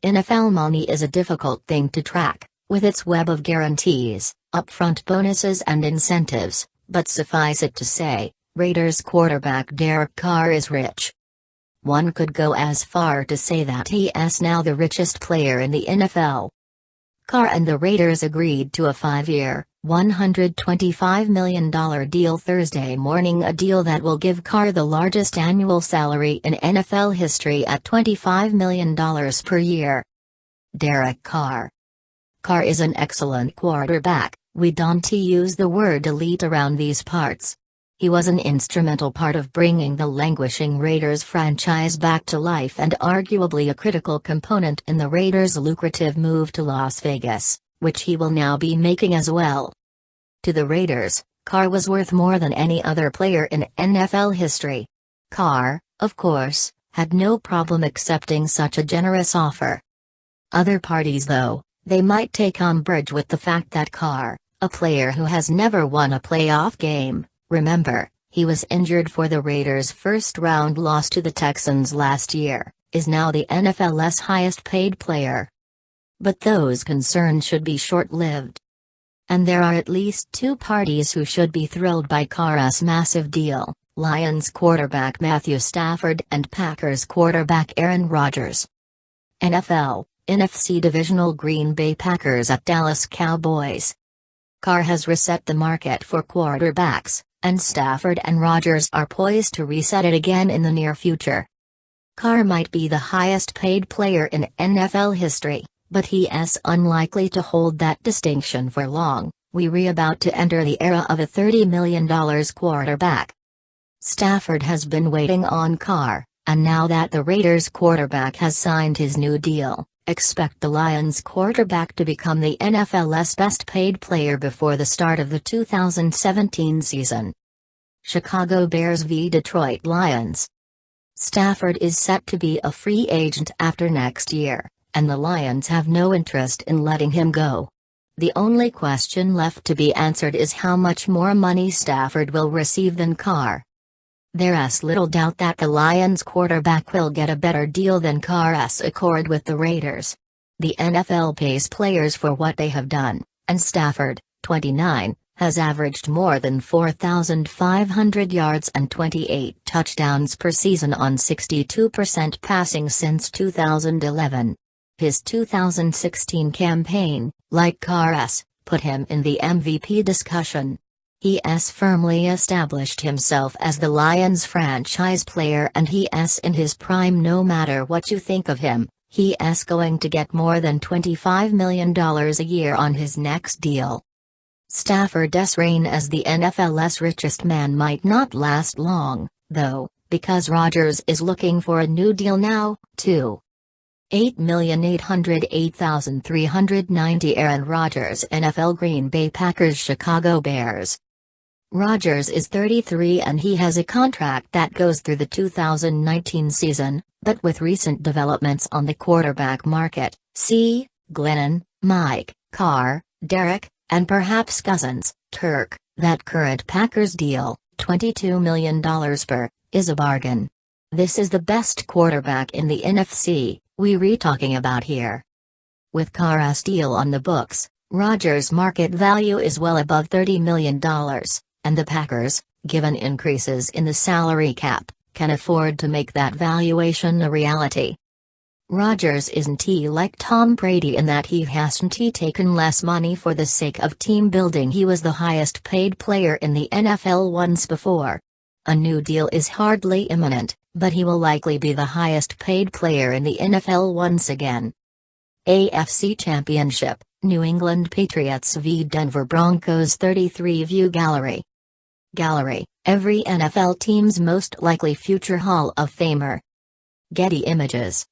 NFL money is a difficult thing to track, with its web of guarantees, upfront bonuses and incentives, but suffice it to say, Raiders quarterback Derek Carr is rich. One could go as far to say that he is now the richest player in the NFL. Carr and the Raiders agreed to a 5-year, $125 million deal Thursday morning, a deal that will give Carr the largest annual salary in NFL history at $25 million per year. Derek Carr. Carr is an excellent quarterback, we don't use the word elite around these parts. He was an instrumental part of bringing the languishing Raiders franchise back to life and arguably a critical component in the Raiders' lucrative move to Las Vegas, which he will now be making as well. To the Raiders, Carr was worth more than any other player in NFL history. Carr, of course, had no problem accepting such a generous offer. Other parties, though, they might take umbrage with the fact that Carr, a player who has never won a playoff game, remember, he was injured for the Raiders' first-round loss to the Texans last year, is now the NFL's highest-paid player. But those concerns should be short-lived. And there are at least two parties who should be thrilled by Carr's massive deal, Lions quarterback Matthew Stafford and Packers quarterback Aaron Rodgers. NFC Divisional Green Bay Packers at Dallas Cowboys. Carr has reset the market for quarterbacks, and Stafford and Rodgers are poised to reset it again in the near future. Carr might be the highest-paid player in NFL history, but he is unlikely to hold that distinction for long. We're about to enter the era of a $30 million quarterback. Stafford has been waiting on Carr, and now that the Raiders quarterback has signed his new deal, expect the Lions quarterback to become the NFL's best-paid player before the start of the 2017 season. Chicago Bears v. Detroit Lions. Stafford is set to be a free agent after next year, and the Lions have no interest in letting him go. The only question left to be answered is how much more money Stafford will receive than Carr. There's little doubt that the Lions quarterback will get a better deal than Carr's accord with the Raiders. The NFL pays players for what they have done, and Stafford, 29, has averaged more than 4,500 yards and 28 touchdowns per season on 62% passing since 2011. His 2016 campaign, like Carr's, put him in the MVP discussion. He has firmly established himself as the Lions franchise player, and he is in his prime. No matter what you think of him, he is going to get more than $25 million a year on his next deal. Stafford's reign as the NFL's richest man might not last long, though, because Rodgers is looking for a new deal now, too. $8,808,390 Aaron Rodgers NFL Green Bay Packers Chicago Bears. Rodgers is 33 and he has a contract that goes through the 2019 season, but with recent developments on the quarterback market, see Glennon, Mike, Carr, Derek, and perhaps Cousins, Turk, that current Packers deal, $22 million per, is a bargain. This is the best quarterback in the NFC we're talking about here. With Carr's deal on the books, Rodgers' market value is well above $30 million. And the Packers, given increases in the salary cap, can afford to make that valuation a reality. Rodgers isn't like Tom Brady in that he hasn't taken less money for the sake of team building. He was the highest paid player in the NFL once before. A new deal is hardly imminent, but he will likely be the highest paid player in the NFL once again. AFC Championship, New England Patriots v Denver Broncos 33 View Gallery. Every NFL team's most likely future Hall of Famer. Getty Images.